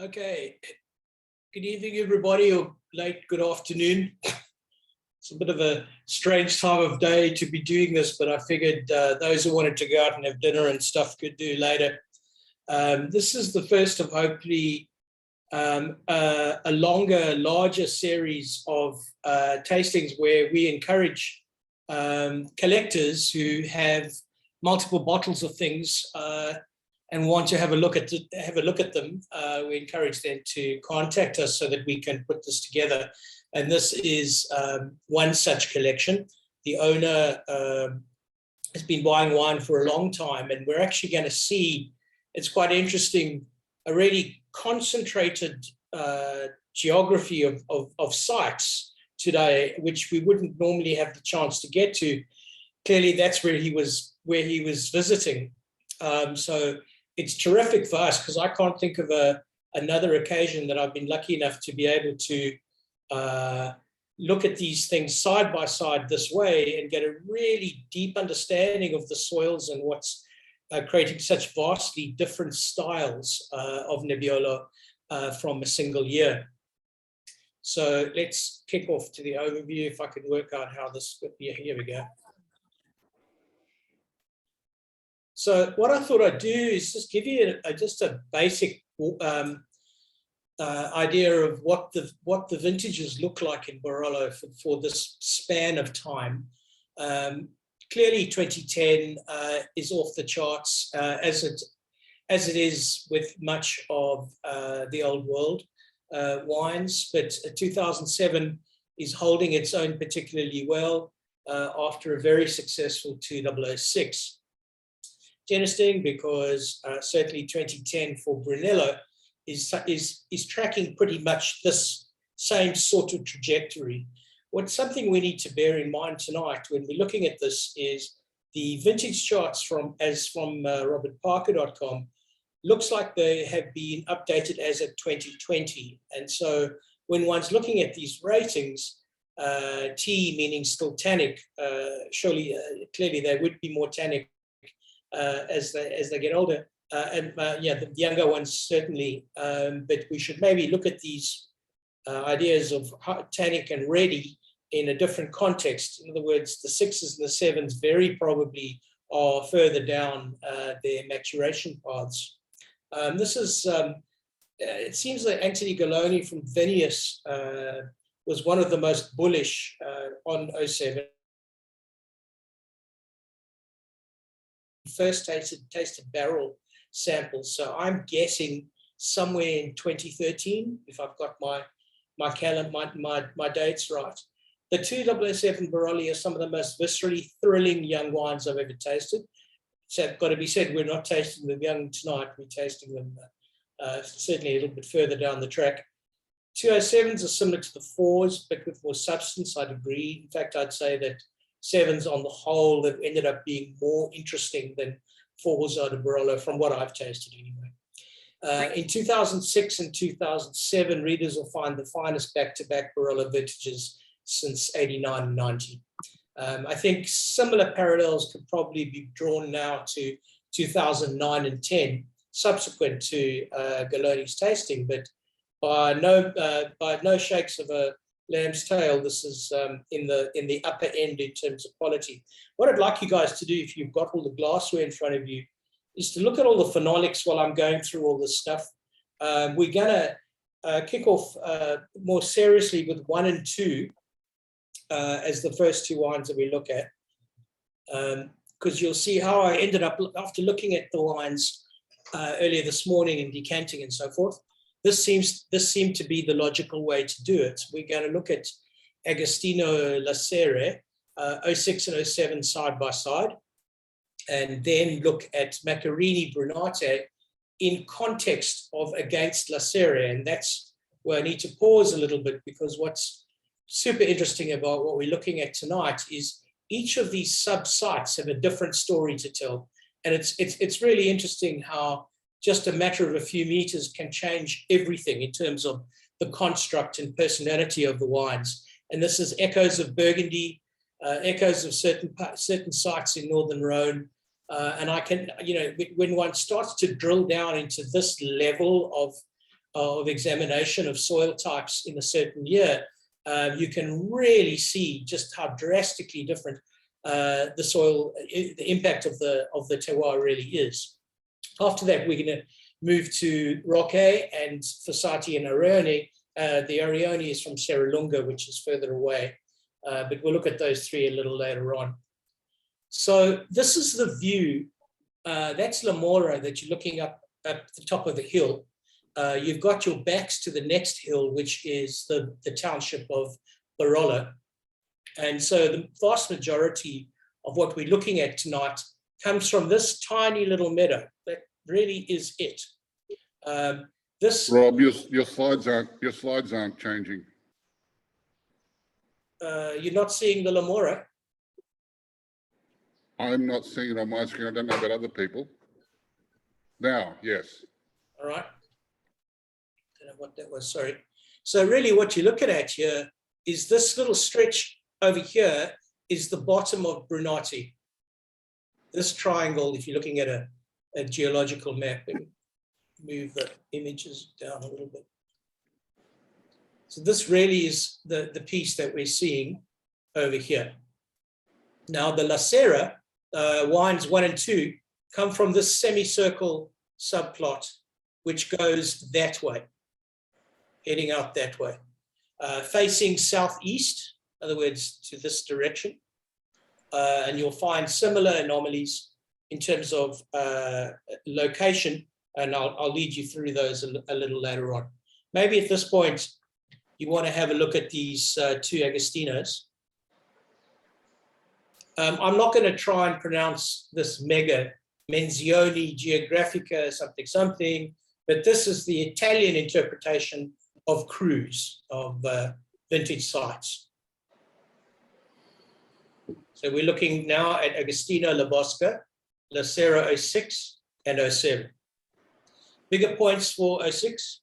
Okay, good evening, everybody, or late good afternoon. It's a bit of a strange time of day to be doing this, but I figured those who wanted to go out and have dinner and stuff could do later. This is the first of hopefully a longer, larger series of tastings where we encourage collectors who have multiple bottles of things and want to have a look at them. We encourage them to contact us so that we can put this together. And this is one such collection. The owner has been buying wine for a long time, and we're actually going to see, it's quite interesting, a really concentrated geography of sites today, which we wouldn't normally have the chance to get to. Clearly, that's where he was visiting. So it's terrific for us, because I can't think of another occasion that I've been lucky enough to be able to look at these things side by side this way and get a really deep understanding of the soils and what's creating such vastly different styles of Nebbiolo from a single year. So let's kick off to the overview, if I can work out how this, here we go. So what I thought I'd do is just give you just a basic idea of what the vintages look like in Barolo for this span of time. Clearly, 2010 is off the charts, as it is with much of the old world wines, but 2007 is holding its own particularly well after a very successful 2006. It's interesting because certainly 2010 for Brunello is tracking pretty much this same sort of trajectory. What's something we need to bear in mind tonight when we're looking at this is the vintage charts from robertparker.com looks like they have been updated as of 2020. And so when one's looking at these ratings, T meaning still tannic, surely clearly they would be more tannic as they get older, the younger ones certainly, but we should maybe look at these ideas of tannic and ready in a different context. In other words, the 6s and the 7s very probably are further down their maturation paths. This is, it seems that Anthony Galoni from Venice was one of the most bullish on 07. First tasted barrel samples, so I'm guessing somewhere in 2013, if I've got my calendar, my dates right. The 2007 Baroli are some of the most viscerally thrilling young wines I've ever tasted. So it's got to be said, we're not tasting them young tonight, we're tasting them certainly a little bit further down the track. 207s are similar to the 4s, but with more substance, I'd agree. In fact, I'd say that 7s on the whole have ended up being more interesting than 4s are to Barolo, from what I've tasted anyway. In 2006 and 2007, readers will find the finest back-to-back Barolo vintages since 89 and 90. I think similar parallels could probably be drawn now to 2009 and 10, subsequent to Galoni's tasting, but by no shakes of a lamb's tail, this is in the upper end in terms of quality. What I'd like you guys to do, if you've got all the glassware in front of you, is to look at all the phenolics while I'm going through all this stuff. We're going to kick off more seriously with 1 and 2 as the first 2 wines that we look at, because you'll see how I ended up after looking at the wines earlier this morning and decanting and so forth. This seemed to be the logical way to do it. We're going to look at Agostino La Serre, 06 and 07 side by side, and then look at Macarini Brunate in context of against La Serre. And that's where I need to pause a little bit, because what's super interesting about what we're looking at tonight is each of these sub-sites have a different story to tell. And it's really interesting how just a matter of a few meters can change everything in terms of the construct and personality of the wines. And this is echoes of Burgundy, echoes of certain sites in Northern Rhone. And I can, when one starts to drill down into this level of examination of soil types in a certain year, you can really see just how drastically different the soil, the impact of the terroir really is. After that, we're going to move to Rocche and Fossati and Arione. The Arione is from Serre, which is further away, but we'll look at those three a little later on. So this is the view. That's La Mora that you're looking up at the top of the hill. You've got your backs to the next hill, which is the township of Barolo. And so the vast majority of what we're looking at tonight comes from this tiny little meadow. That really is it. Rob, your slides aren't changing. You're not seeing the La Mora? I'm not seeing it on my screen. I don't know about other people. Now, yes. All right. I don't know what that was, sorry. So really what you're looking at here is this little stretch over here is the bottom of Brunate. This triangle, if you're looking at a geological map, and move the images down a little bit. So this really is the piece that we're seeing over here. Now the La Serre, wines 1 and 2, come from this semicircle subplot, which goes that way, heading out that way, facing southeast, in other words, to this direction. And you'll find similar anomalies in terms of location, and I'll lead you through those a little later on. Maybe at this point, you want to have a look at these two Agostinos. I'm not going to try and pronounce this mega, Menzioni Geographica something, but this is the Italian interpretation of Cruz, of vintage sites. So we're looking now at Agostino La Bosco, La Serre 06 and 07. Bigger points for 06.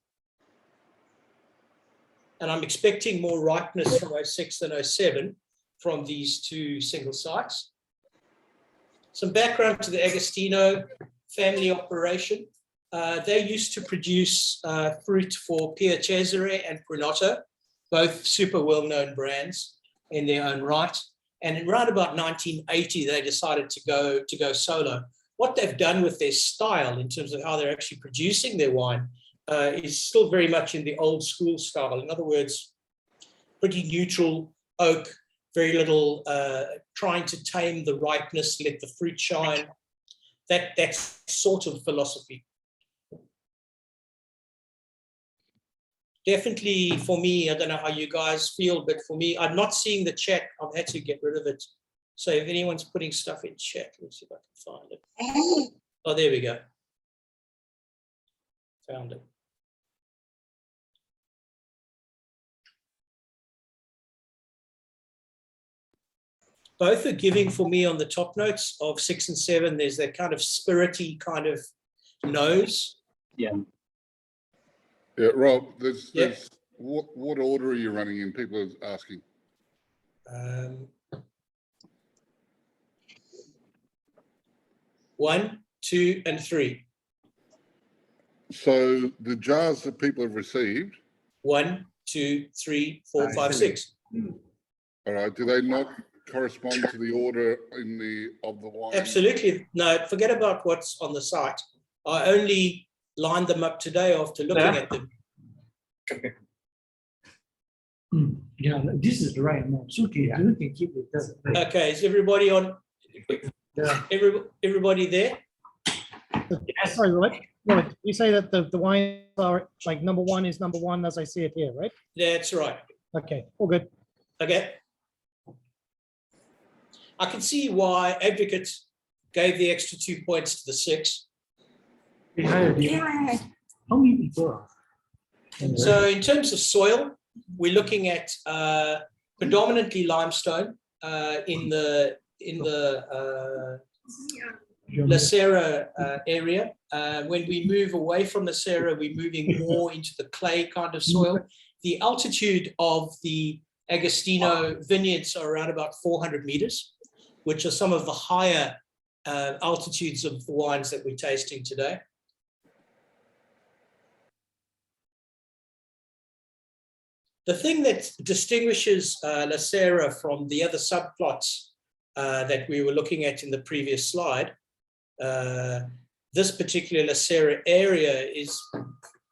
And I'm expecting more ripeness from 06 than 07 from these two single sites. Some background to the Agostino family operation. They used to produce fruit for Pier Cesare and Renato, both super well-known brands in their own right. And around about 1980, they decided to go solo. What they've done with their style in terms of how they're actually producing their wine is still very much in the old school style. In other words, pretty neutral oak, very little trying to tame the ripeness, let the fruit shine. That sort of philosophy. Definitely for me, I don't know how you guys feel, but for me, I'm not seeing the chat. I've had to get rid of it. So if anyone's putting stuff in chat, let's see if I can find it. Oh, there we go. Found it. Both are giving for me on the top notes of 6 and 7. There's that kind of spirity kind of nose. Yeah. Yeah, Rob, what order are you running in? People are asking. 1, 2, and 3. So the jars that people have received. 1, 2, 3, 4, 5, 6. All right. Do they not correspond to the order of the wine? Absolutely. No, forget about what's on the site. I only lined them up today after looking at them. Okay. Yeah, this is the right amount. It's okay. Yeah. You can keep it. Doesn't matter. Okay, is everybody on? Yeah. Everybody there? Sorry, what? No, you say that the wines are like number 1 is number 1 as I see it here, right? That's right. Okay, all good. Okay. I can see why Advocate gave the extra 2 points to the 6. Yeah. How many people are? So in terms of soil, we're looking at predominantly limestone in the La Serre area. When we move away from the Serre, we're moving more into the clay kind of soil. The altitude of the Agostino vineyards are around about 400 meters, which are some of the higher altitudes of the wines that we're tasting today. The thing that distinguishes La Serre from the other subplots that we were looking at in the previous slide, this particular La Serre area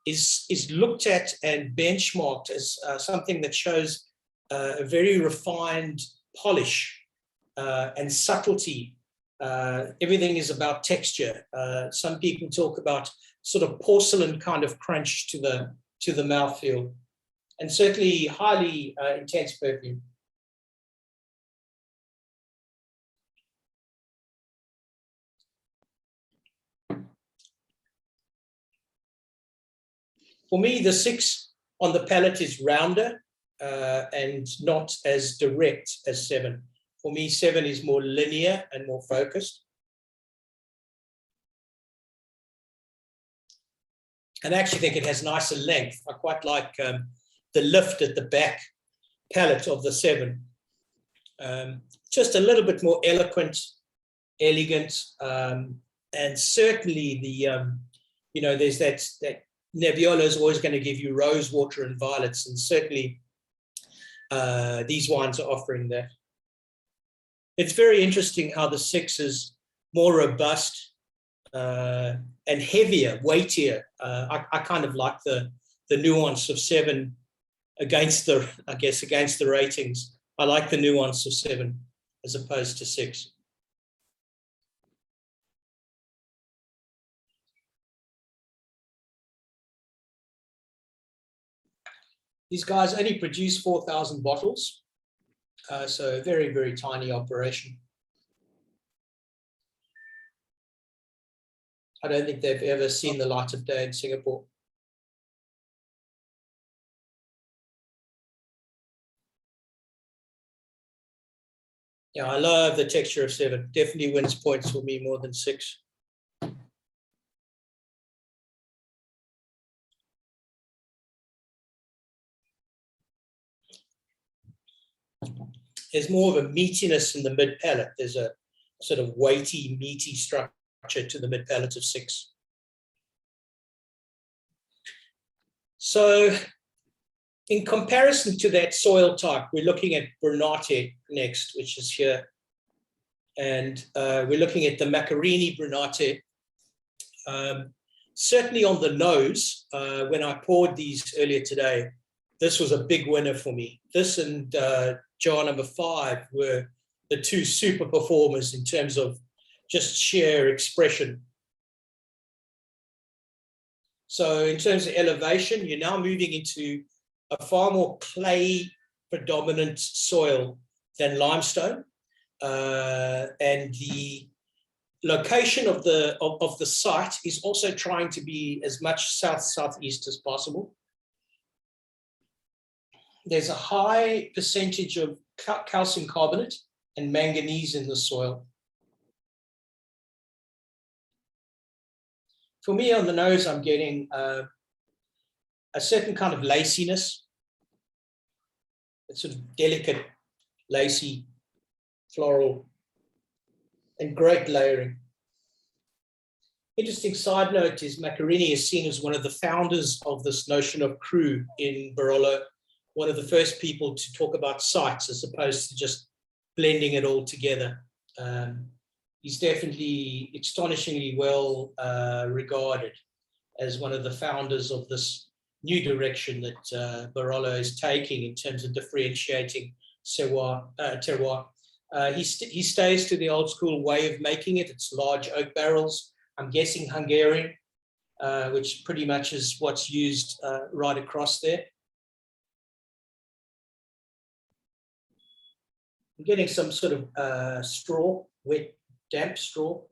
is looked at and benchmarked as something that shows a very refined polish and subtlety. Everything is about texture. Some people talk about sort of porcelain kind of crunch to the mouthfeel, and certainly highly intense perfume. For me, the 6 on the palate is rounder and not as direct as 7. For me, 7 is more linear and more focused. And I actually think it has nicer length. I quite like the lift at the back palate of the 7. Just a little bit more eloquent, elegant, and certainly the, there's that Nebbiolo is always going to give you rose water and violets, and certainly these wines are offering that. It's very interesting how the 6 is more robust and heavier, weightier. I kind of like the nuance of 7 against the ratings. I like the nuance of 7 as opposed to 6. These guys only produce 4,000 bottles, so a very, very tiny operation. I don't think they've ever seen the light of day in Singapore. Yeah, I love the texture of 7. Definitely wins points for me more than 6. There's more of a meatiness in the mid palate. There's a sort of weighty, meaty structure to the mid palate of 6. So in comparison to that soil type, we're looking at Brunate next, which is here. And we're looking at the Macarini Brunate. Certainly on the nose, when I poured these earlier today, this was a big winner for me. This and jar number 5 were the 2 super performers in terms of just sheer expression. So in terms of elevation, you're now moving into a far more clay predominant soil than limestone. And the location of the site is also trying to be as much southeast as possible. There's a high percentage of calcium carbonate and manganese in the soil. For me, on the nose, I'm getting a certain kind of laciness. It's sort of delicate, lacy, floral, and great layering. Interesting side note is Macarini is seen as one of the founders of this notion of cru in Barolo, one of the first people to talk about sites as opposed to just blending it all together. He's definitely astonishingly well regarded as one of the founders of this new direction that Barolo is taking in terms of differentiating terroir. He stays to the old school way of making it. It's large oak barrels. I'm guessing Hungarian, which pretty much is what's used right across there. I'm getting some sort of straw, wet, damp straw.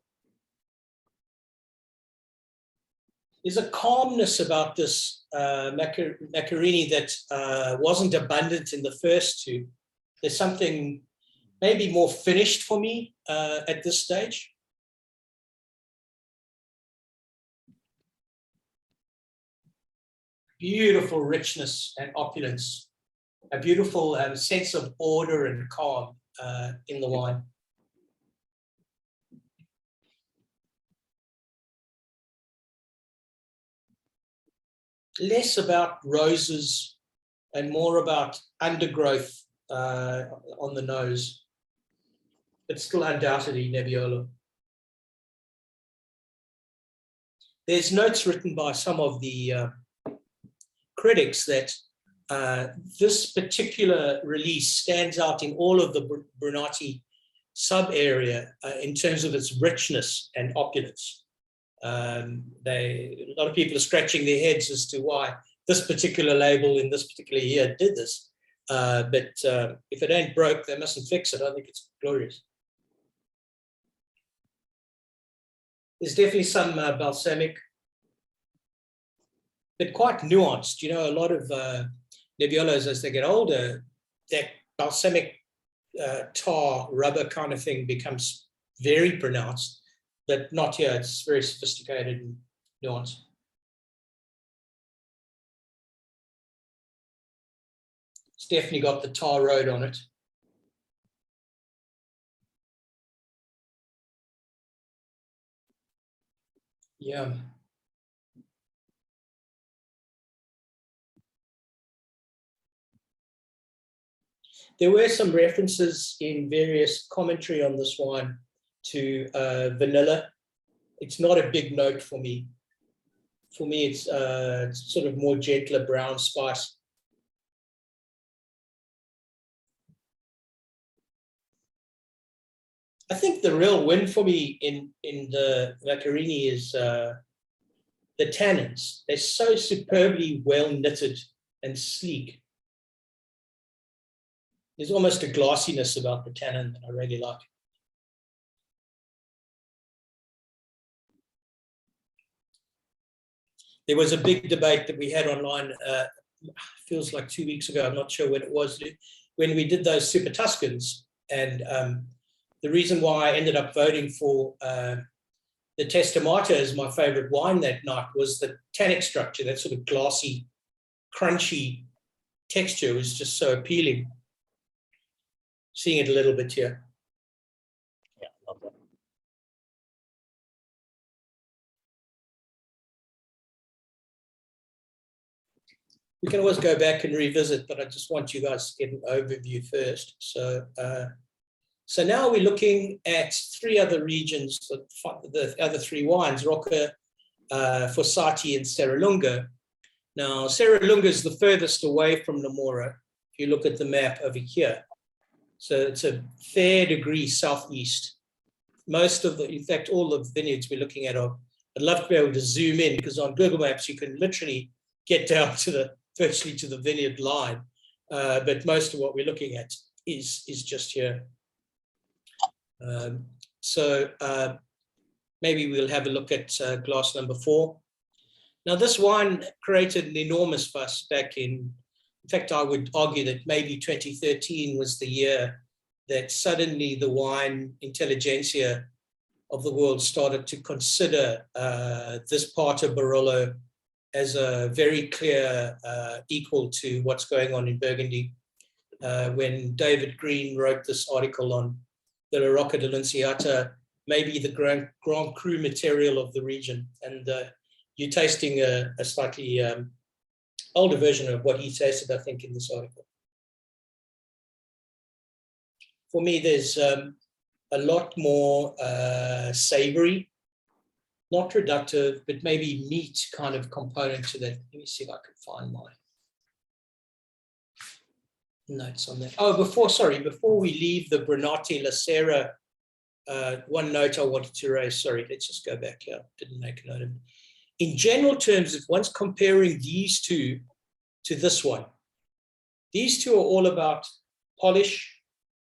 There's a calmness about this Macarini that wasn't abundant in the first 2. There's something maybe more finished for me at this stage. Beautiful richness and opulence, a beautiful sense of order and calm in the wine. Less about roses and more about undergrowth on the nose, but still undoubtedly Nebbiolo. There's notes written by some of the critics that this particular release stands out in all of the Brunate sub-area in terms of its richness and opulence. A lot of people are scratching their heads as to why this particular label in this particular year did this. But if it ain't broke, they mustn't fix it. I think it's glorious. There's definitely some balsamic, but quite nuanced. You know, a lot of Nebbiolos, as they get older, that balsamic tar rubber kind of thing becomes very pronounced, but not here. It's very sophisticated and nuanced. It's definitely got the tar road on it. Yeah. There were some references in various commentary on this wine to vanilla. It's not a big note for me. For me, it's sort of more gentler brown spice. I think the real win for me in the Macarini is the tannins. They're so superbly well knitted and sleek. There's almost a glassiness about the tannin that I really like. There was a big debate that we had online, feels like 2 weeks ago, I'm not sure when it was, when we did those Super Tuscans. And the reason why I ended up voting for the Testamata as my favorite wine that night was the tannic structure, that sort of glassy, crunchy texture was just so appealing. Seeing it a little bit here. Yeah, love that. We can always go back and revisit, but I just want you guys to get an overview first. So now we're looking at three other regions, the other three wines, Rocche, Fossati, and Serre. Now, Serre is the furthest away from Namora, if you look at the map over here. So it's a fair degree southeast. Most of the, in fact, all the vineyards we're looking at are, I'd love to be able to zoom in, because on Google Maps, you can literally get down to virtually to the vineyard line. But most of what we're looking at is just here. Maybe we'll have a look at glass number 4. Now, this wine created an enormous fuss back in fact, I would argue that maybe 2013 was the year that suddenly the wine intelligentsia of the world started to consider this part of Barolo as a very clear equal to what's going on in Burgundy. When David Green wrote this article on the Rocche dell'Annunziata, maybe the Grand Cru material of the region, and you're tasting a slightly older version of what he tasted, I think, in this article. For me, there's a lot more savory, not reductive, but maybe meat kind of component to that. Let me see if I can find my notes on that. Oh, before we leave the Brunate La Serre, one note I wanted to raise. Sorry, let's just go back here. Didn't make a note of it. In general terms, if one's comparing these two to this one, these two are all about polish,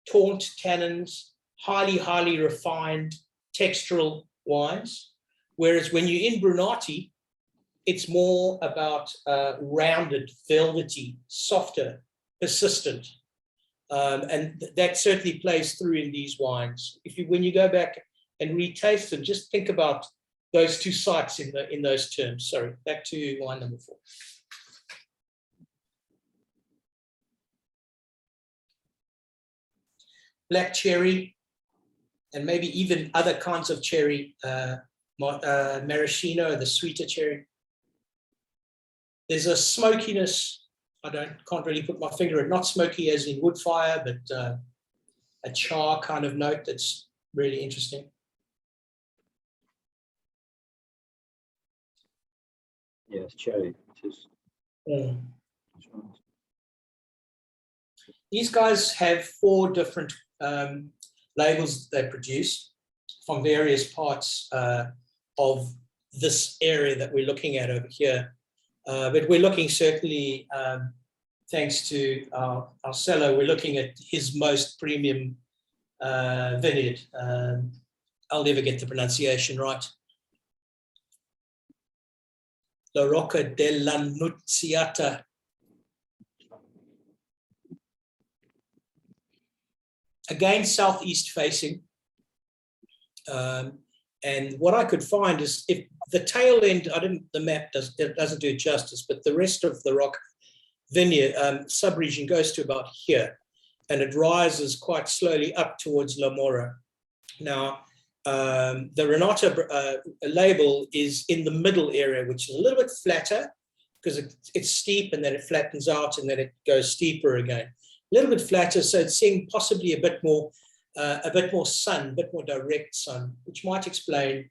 taunt tannins, highly, highly refined textural wines. Whereas when you're in Brunate, it's more about rounded, velvety, softer, persistent. And that certainly plays through in these wines. When you go back and retaste them, just think about those two sites in those terms. Sorry, back to wine number 4. Black cherry, and maybe even other kinds of cherry, maraschino, the sweeter cherry. There's a smokiness can't really put my finger on, not smoky as in wood fire, but a char kind of note that's really interesting. Yeah, it's cherry. It is. Mm. These guys have 4 different labels they produce from various parts of this area that we're looking at over here. But we're looking certainly, thanks to our cellar, we're looking at his most premium vineyard. I'll never get the pronunciation right. La Rocche dell'Annunziata. Again, southeast facing. And what I could find is if the tail end, the map doesn't do it justice, but the rest of the Rocche vineyard subregion goes to about here, and it rises quite slowly up towards La Mora. Now, the Renato label is in the middle area, which is a little bit flatter because it's steep and then it flattens out and then it goes steeper again. A little bit flatter, so it's seeing possibly a bit more sun, a bit more direct sun, which might explain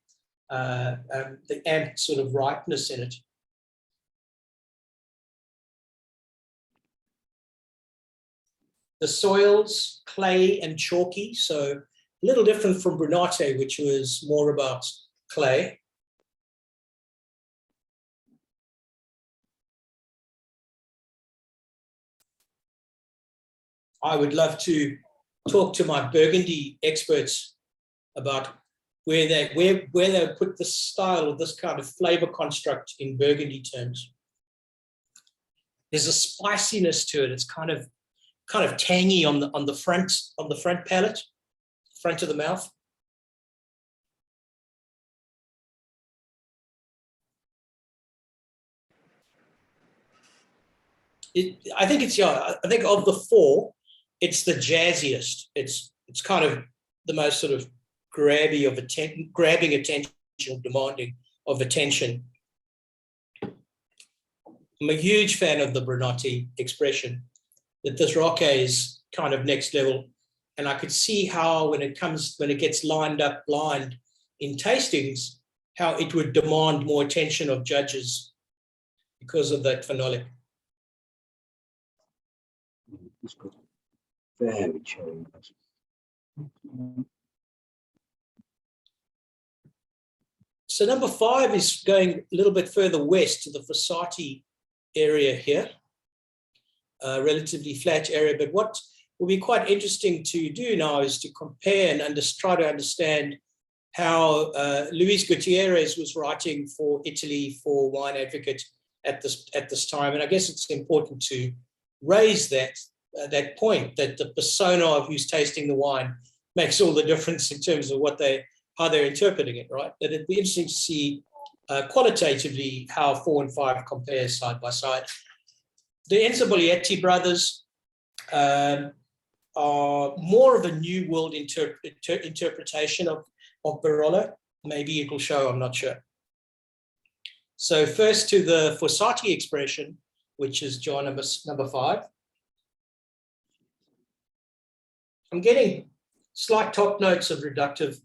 the ant sort of ripeness in it. The soils, clay and chalky, so a little different from Brunate, which was more about clay. I would love to talk to my Burgundy experts about where they put this style or this kind of flavor construct in Burgundy terms. There's a spiciness to it. It's kind of tangy on the front palate, front of the mouth. I think of the 4, it's the jazziest. It's kind of the most sort of grabbing attention, demanding of attention. I'm a huge fan of the Brunate expression, that this Rocche is kind of next level. And I could see how when it gets lined up blind in tastings, how it would demand more attention of judges because of that phenolic. It's got very cherry. So number 5 is going a little bit further west to the Fossati area here, relatively flat area. But what will be quite interesting to do now is to compare and try to understand how Luis Gutierrez was writing for Italy for Wine Advocate at this time. And I guess it's important to raise that point, that the persona of who's tasting the wine makes all the difference in terms of how they're interpreting it, right? That it'd be interesting to see qualitatively how 4 and 5 compare side by side. The Enzo Boglietti brothers are more of a new world interpretation of Barolo. Maybe it'll show, I'm not sure. So first to the Fossati expression, which is jar number 5. I'm getting slight top notes of reductive.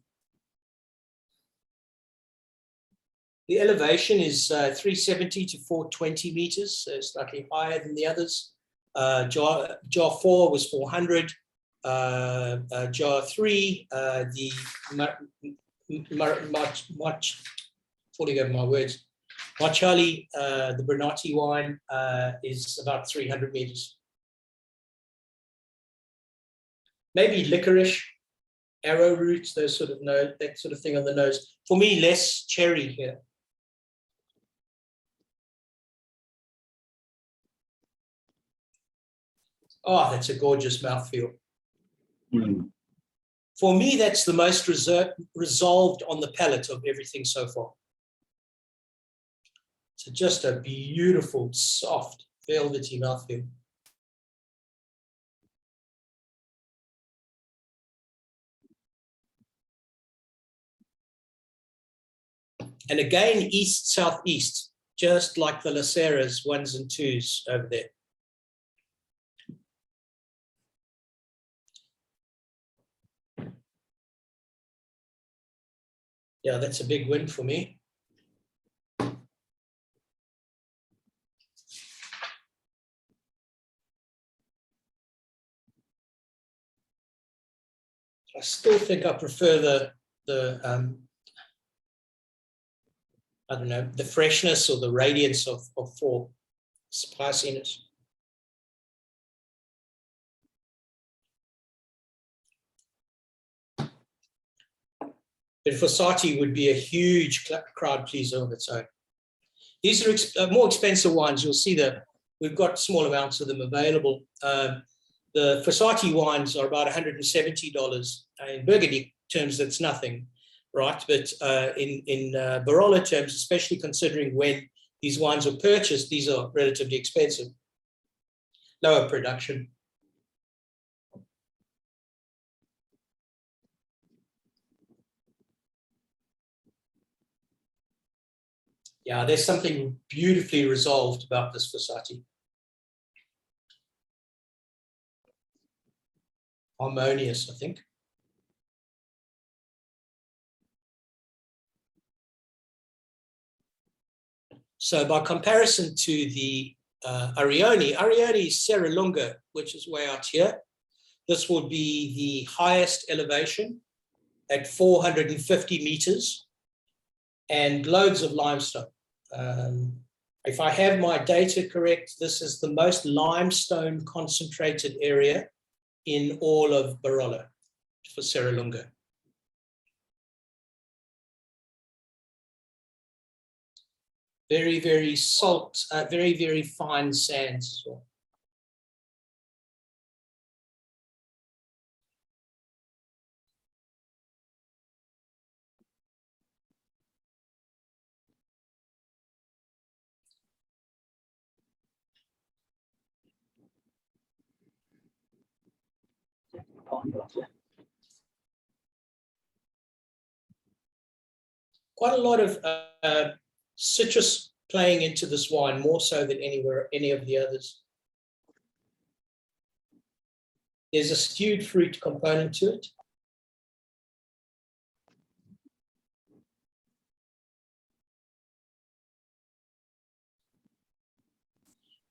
The elevation is 370 to 420 meters, so slightly higher than the others. Jar 4 was 400. Jar 3, the falling over my words, Marciali, the Brunate wine, is about 300 meters. Maybe licorice, arrowroot, that sort of thing on the nose. For me, less cherry here. Oh, that's a gorgeous mouthfeel. Mm. For me, that's the most resolved on the palate of everything so far. So just a beautiful, soft, velvety mouthfeel. And again, east-southeast, just like the Laceras 1s and 2s over there. Yeah, that's a big win for me. I still think I prefer the I don't know, the freshness or the radiance of 4 spiciness. But Fossati would be a huge crowd pleaser of its own. These are more expensive wines. You'll see that we've got small amounts of them available. The Fossati wines are about $170. In Burgundy terms, that's nothing, right? But in Barolo terms, especially considering when these wines were purchased, these are relatively expensive. Lower production. Yeah, there's something beautifully resolved about this Fossati. Harmonious, I think. So by comparison to the Arione is Serre Lunga, which is way out here. This will be the highest elevation at 450 meters and loads of limestone. If I have my data correct, this is the most limestone concentrated area in all of Barolo for Serre Lunga. Very, very salt, very, very fine sands as well. Quite a lot of citrus playing into this wine, more so than any of the others. There's a stewed fruit component to it.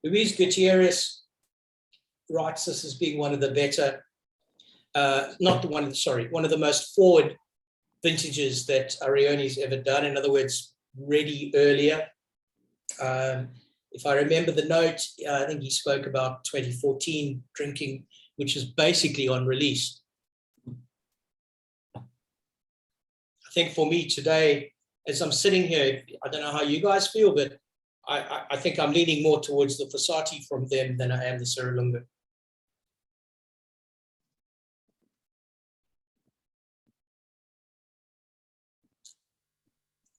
Luis Gutierrez writes this as being one of the better, one of the most forward vintages that Arione's ever done. In other words, ready earlier. If I remember the note, I think he spoke about 2014 drinking, which is basically on release. I think for me today, as I'm sitting here, I don't know how you guys feel, but I think I'm leaning more towards the Fossati from them than I am the Serre Lunga.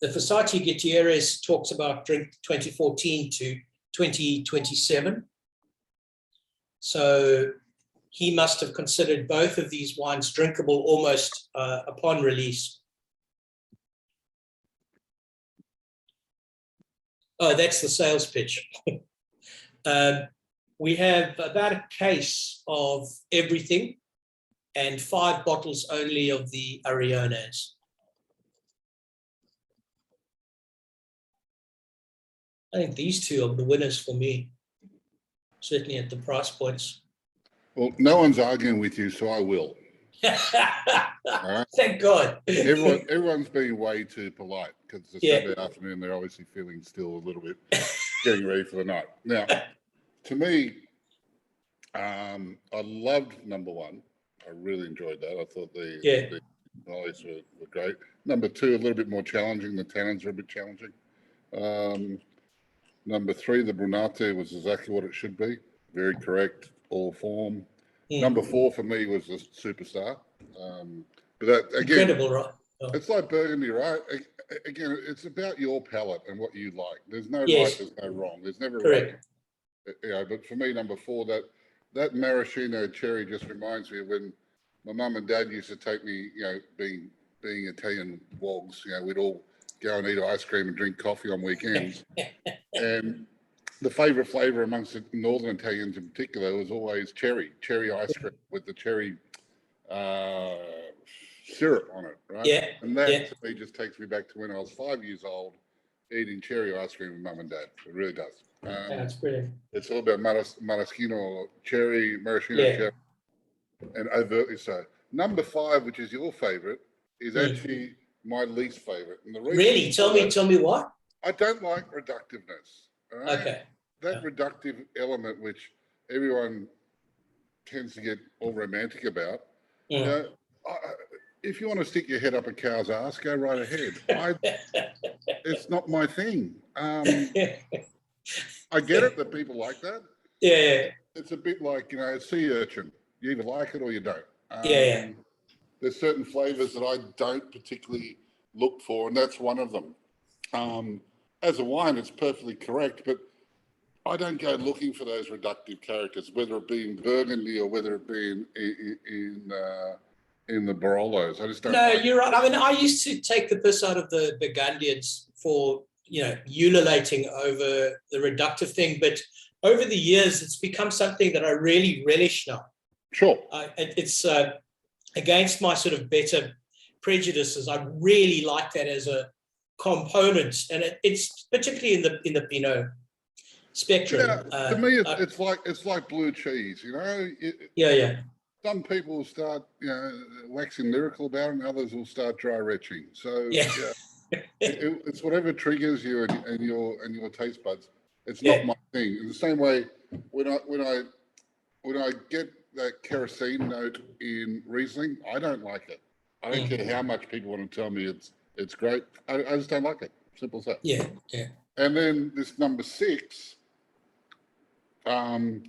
The Fossati Gutierrez talks about drink 2014 to 2027. So he must have considered both of these wines drinkable almost upon release. Oh, that's the sales pitch. We have about a case of everything and 5 bottles only of the Ariones. I think these two are the winners for me, certainly at the price points. Well, no one's arguing with you, so I will. All right? Thank God. Everyone's being way too polite because it's a Saturday afternoon. They're obviously feeling still a little bit getting ready for the night. Now, to me, I loved number 1. I really enjoyed that. I thought the knowledge were great. Number 2, a little bit more challenging. The tannins are a bit challenging. Number 3, the Brunate was exactly what it should be. Very correct, all form. Number 4 for me was a superstar. But that, again, incredible, right? Oh. It's like Burgundy, right? Again, it's about your palate and what you like. There's no right, there's no wrong. There's never correct. Right. You know, but for me, number 4, that maraschino cherry just reminds me of when my mum and dad used to take me, you know, being Italian wogs, you know, we'd all go and eat ice cream and drink coffee on weekends. And the favourite flavour amongst the Northern Italians in particular was always cherry ice cream with the cherry syrup on it, right? Yeah, And that yeah. to me just takes me back to when I was 5 years old, eating cherry ice cream with mum and dad. It really does. That's brilliant. It's all about maraschino Yeah. cherry, and overtly so. Number 5, which is your favourite, is actually my least favourite. And the reason Really? Tell me what? I don't like reductiveness. All right? Okay. That reductive element, which everyone tends to get all romantic about. You know, if you want to stick your head up a cow's ass, go right ahead. It's not my thing. I get it that people like that. Yeah. It's a bit like, sea urchin. You either like it or you don't. Yeah. There's certain flavors that I don't particularly look for, and that's one of them. As a wine, it's perfectly correct, but I don't go looking for those reductive characters, whether it be in Burgundy or whether it be in the Barolos. I just don't. No, you're right. I mean, I used to take the piss out of the Burgundians for ululating over the reductive thing, but over the years, it's become something that I really relish now. Sure. It's against my sort of better prejudices. I really like that as a component, and it's particularly in the Pinot spectrum. Yeah, to me, it's like blue cheese. Yeah. Some people will start, waxing lyrical about it, and others will start dry retching. So Yeah. it's whatever triggers you and your taste buds. It's not my thing. In the same way, when I get that kerosene note in Riesling, I don't like it. I don't care how much people want to tell me it's great. I just don't like it. Simple as that. Yeah. And then this number 6, I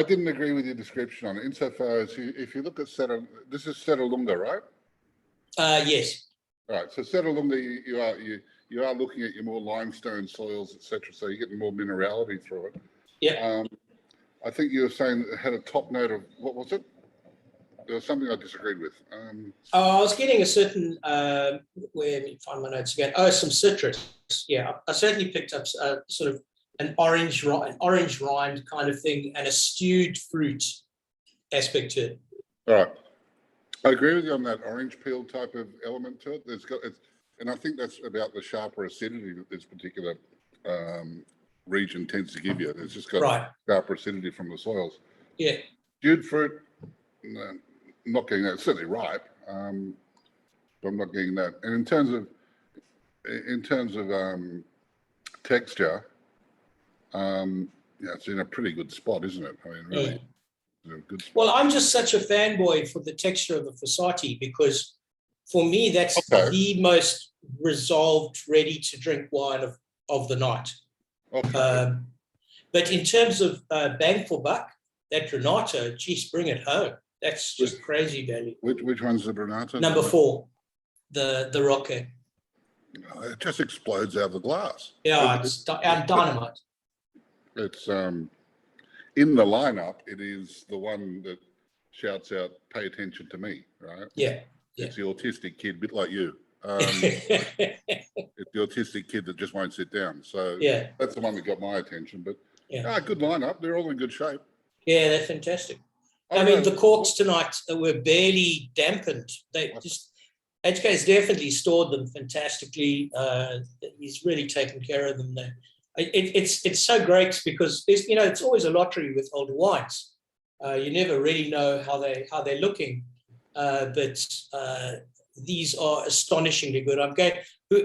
didn't agree with your description on it, insofar as if you look at this is Serralunga, right? Yes. All right. So Serralunga, you are looking at your more limestone soils, etc. So you're getting more minerality through it. Yeah. I think you were saying it had a top note of, what was it? There was something I disagreed with. I was getting a certain, where let me find my notes again. Oh, some citrus. Yeah, I certainly picked up sort of an orange rind kind of thing and a stewed fruit aspect to it. All right. I agree with you on that orange peel type of element to it. And I think that's about the sharper acidity that this particular region tends to give you. It's just got sharper acidity from the soils. Yeah. Stewed fruit, no, not getting that. It's certainly ripe, but I'm not getting that. And in terms of texture, it's in a pretty good spot, isn't it? I mean, really, it's a good spot. Well, I'm just such a fanboy for the texture of the Fossati because, for me, that's the most resolved, ready-to-drink wine of the night. Okay. But in terms of bang for buck, that Renato, geez, bring it home. That's just crazy value. Which one's the Brunate? Number 4, the Rocche. It just explodes out of the glass. Yeah, it's dynamite. It's in the lineup. It is the one that shouts out, "Pay attention to me!" Right? Yeah. It's the autistic kid, a bit like you. It's the autistic kid that just won't sit down. So that's the one that got my attention. But good lineup. They're all in good shape. Yeah, they're fantastic. I mean, the corks tonight were barely dampened. HK's definitely stored them fantastically. He's really taken care of them there. It's so great because it's always a lottery with older wines. You never really know how they're looking, but these are astonishingly good.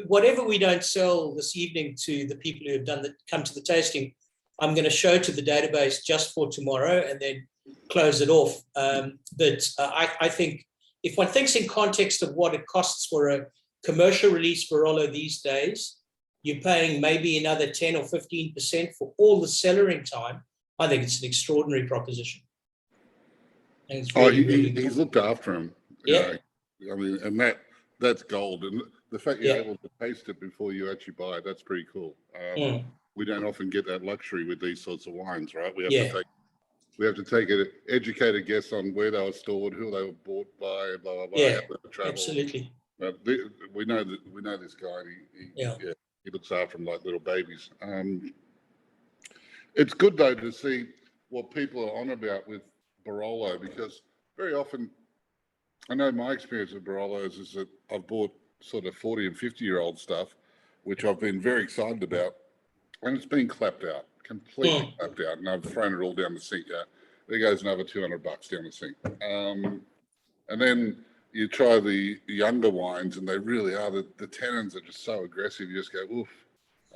Whatever we don't sell this evening to the people who have come to the tasting, I'm going to show to the database just for tomorrow and then close it off. But I think if one thinks in context of what it costs for a commercial release Barolo these days, you're paying maybe another 10 or 15% for all the cellaring time. I think it's an extraordinary proposition. He's looked after him. Yeah. I mean, and that's gold. And the fact you're able to taste it before you actually buy it, that's pretty cool. We don't often get that luxury with these sorts of wines, right? We have to take an educated guess on where they were stored, who they were bought by, blah blah blah. Yeah, absolutely. We know this guy. He looks after them like little babies. It's good though to see what people are on about with Barolo, because very often I know my experience with Barolos is that I've bought sort of 40 and 50-year-old stuff, which I've been very excited about, and it's been clapped out, completely clapped out, and I've thrown it all down the sink. Yeah, there goes another $200 down the sink. And then you try the younger wines, and they really are, the tannins are just so aggressive. You just go, oof.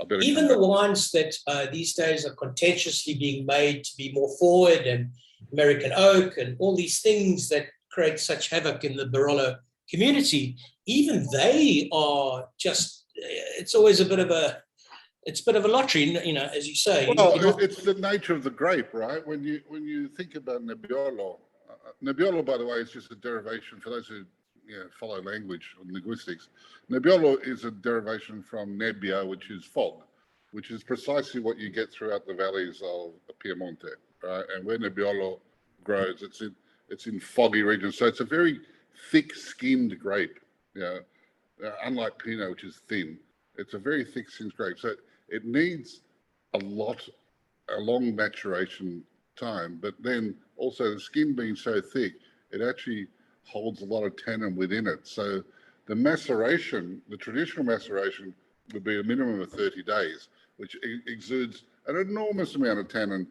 I better Even the wines that these days are contentiously being made to be more forward, and American oak and all these things that create such havoc in the Barolo community, even they are just, it's always a bit of a lottery, you know, as you say. Well, it's the nature of the grape, right? When you think about Nebbiolo, Nebbiolo, by the way, is just a derivation, for those who follow language or linguistics. Nebbiolo is a derivation from nebbia, which is fog, which is precisely what you get throughout the valleys of Piemonte, right? And where Nebbiolo grows, it's in foggy regions. So it's a very thick-skinned grape, unlike Pinot, which is thin. It's a very thick-skinned grape. So it needs a long maturation time, but then also the skin being so thick, it actually holds a lot of tannin within it. So the maceration, the traditional maceration, would be a minimum of 30 days, which exudes an enormous amount of tannin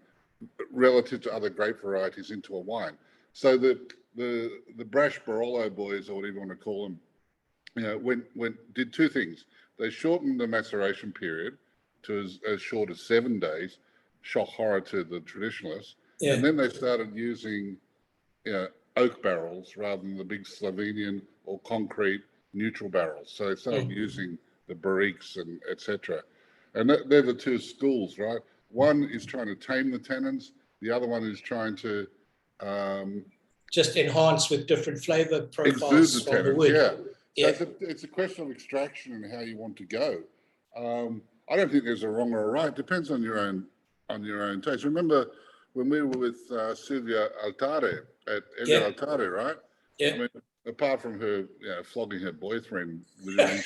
relative to other grape varieties into a wine. So the brash Barolo boys, or whatever you want to call them, did two things. They shortened the maceration period to as short as 7 days, shock horror to the traditionalists. Yeah. And then they started using oak barrels rather than the big Slovenian or concrete neutral barrels. So they started using the barriques and etc. And they're the two schools, right? One is trying to tame the tannins. The other one is trying to just enhance with different flavor profiles exude the tannins. The wood. Yeah. So it's a question of extraction and how you want to go. I don't think there's a wrong or a right. It depends on your own taste. Remember when we were with Silvia Altare at Altare, right? Yeah. I mean, apart from her flogging her boyfriend with an inch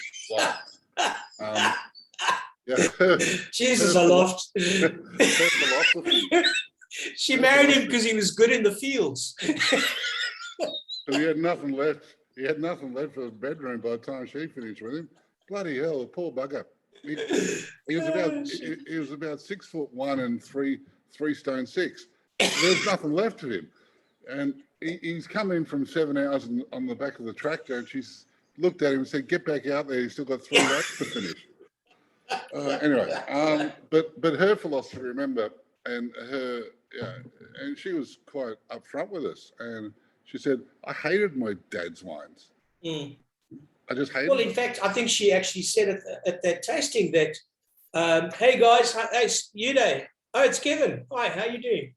of Jesus, I laughed. Her philosophy. She married him because he was good in the fields. And he had nothing left. He had nothing left for his bedroom by the time she finished with him. Bloody hell, the poor bugger. He was about 6'1" and 3 stone 6. There's nothing left of him, and he's come in from 7 hours on the back of the tractor, and she's looked at him and said, "Get back out there. He's still got 3 days to finish." Anyway, but her philosophy, remember, and her, and she was quite upfront with us, and she said, "I hated my dad's wines. I just hated." Well, in fact, I think she actually said at that tasting that, "Hey guys, hey Uday, oh it's Kevin. Hi, how you doing?"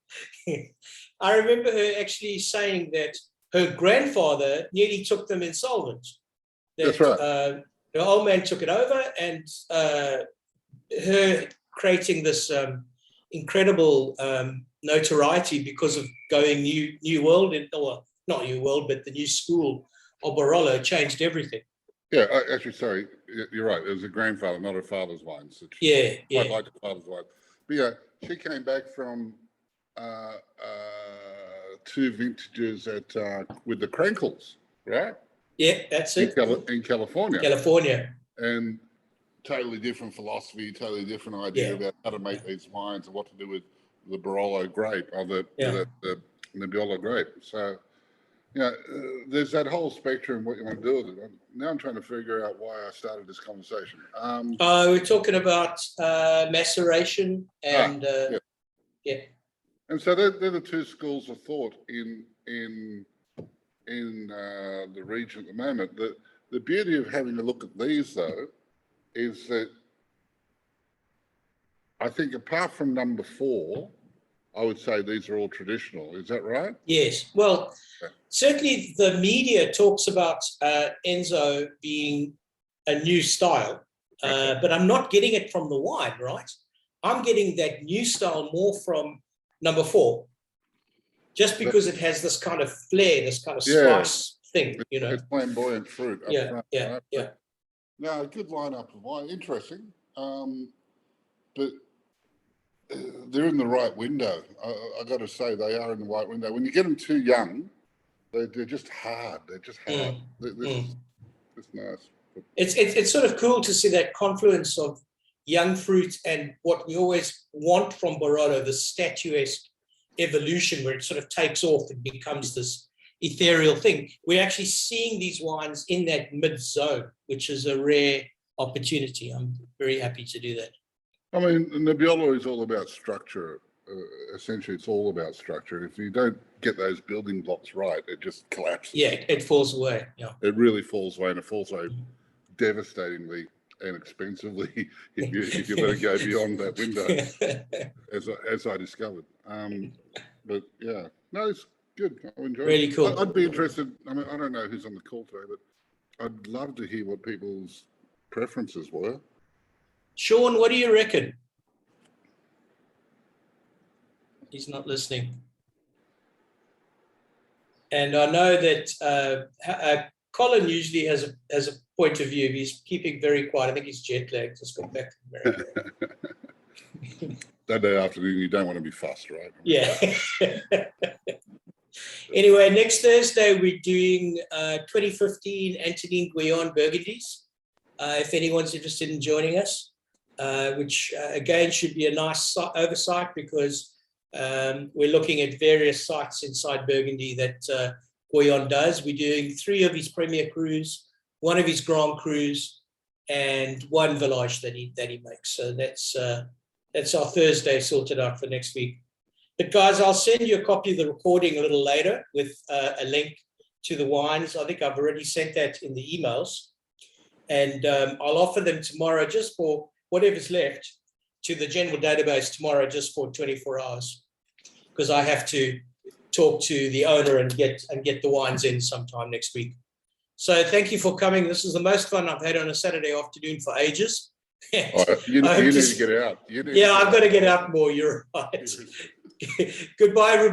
I remember her actually saying that her grandfather nearly took them insolvent. That's right. The old man took it over, and her creating this incredible notoriety because of going new world, or not new world, but the new school of Barolo changed everything. Yeah, actually, sorry, you're right. It was a grandfather, not her father's wine. So I like her father's wine. But she came back from 2 vintages with the Crankles, right? Yeah, that's it. In California. California. And totally different philosophy, totally different idea about how to make these wines and what to do with the Barolo grape, or the Nebbiolo grape. So, there's that whole spectrum, what you want to do with it. Now I'm trying to figure out why I started this conversation. We're talking about maceration and And so they're the two schools of thought in the region at the moment. The beauty of having a look at these, though, is that I think apart from number 4, I would say these are all traditional. Is that right? Yes. Well, certainly the media talks about Enzo being a new style, but I'm not getting it from the wine, right? I'm getting that new style more from number 4, just because it has this kind of flair, this kind of spice thing, It's flamboyant fruit. Yeah. No, good lineup of wine. Interesting. But they're in the right window. I got to say, they are in the right window. When you get them too young, They're just hard. They're just hard. This is nice. It's sort of cool to see that confluence of young fruit and what we always want from Barolo, the statuesque evolution where it sort of takes off and becomes this ethereal thing. We're actually seeing these wines in that mid-zone, which is a rare opportunity. I'm very happy to do that. I mean, Nebbiolo is all about structure. Essentially, it's all about structure. If you don't get those building blocks right, it just collapses. Yeah, it falls away. Yeah, it really falls away, and it falls away devastatingly and expensively if you let it go beyond that window, as I discovered. But yeah, no, it's good. I enjoy really it. cool. I'd be interested. I mean, I don't know who's on the call today, but I'd love to hear what people's preferences were. Sean, what do you reckon? He's not listening. And I know that Colin usually has a point of view. He's keeping very quiet. I think he's jet lagged. Just got back to America. That day afternoon, you don't want to be fussed, right? Yeah. Anyway, next Thursday, we're doing 2015 Antonin Guyon Burgundies. If anyone's interested in joining us, which again should be a nice oversight because we're looking at various sites inside Burgundy that Guyon does. We're doing 3 of his Premier Crus, 1 of his Grand Crus, and 1 Village that he makes. So that's our Thursday sorted out for next week. But guys, I'll send you a copy of the recording a little later with a link to the wines. I think I've already sent that in the emails. And I'll offer them tomorrow just for whatever's left to the general database tomorrow just for 24 hours because I have to talk to the owner and get the wines in sometime next week. So thank you for coming. This is the most fun I've had on a Saturday afternoon for ages. You need to get out. I've got to get out more. You're right. Goodbye, everybody.